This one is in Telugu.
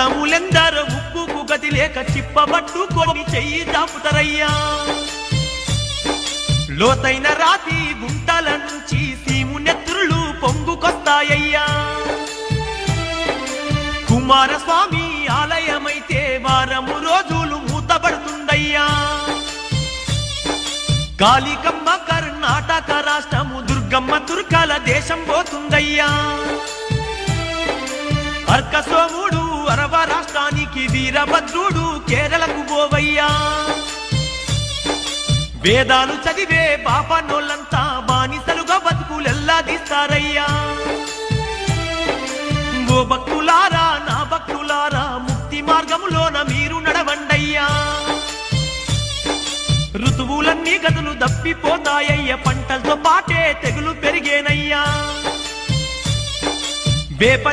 తములెందరూ ఉప్పుకు గతి లేక చిప్పబట్టుకొని చెయ్యి దాపుతరయ్యా లోతైన రాతి గుంటల నుంచి సీము నెత్తురులు పొంగుకొస్తాయ్యా కుమారస్వామి ఆలయమైతే వారము రోజులు మూతబడుతుందయ్యా కాళికమ్మ కర్ణాటక రాష్ట్రము దుర్గమ్మ తుర్కాల దేశం పోతుందయ్యా అర్కసోముడు అరవ రాష్ట్రానికి వీరభద్రుడు కేరళకు పోవయ్యా వేదాలు చదివే బాపనోళ్ళంతా బానిసలుగా బతుకులెల్లా తీస్తారయ్యా ఓ భక్తులారా నా భక్తులారా ముక్తి మార్గములోన మీరు నడవండయ్యా ఋతువులన్నీ గదులు దప్పిపోతాయ్య పంటలతో పాటే తెగులు పెరిగేనయ్యా వేప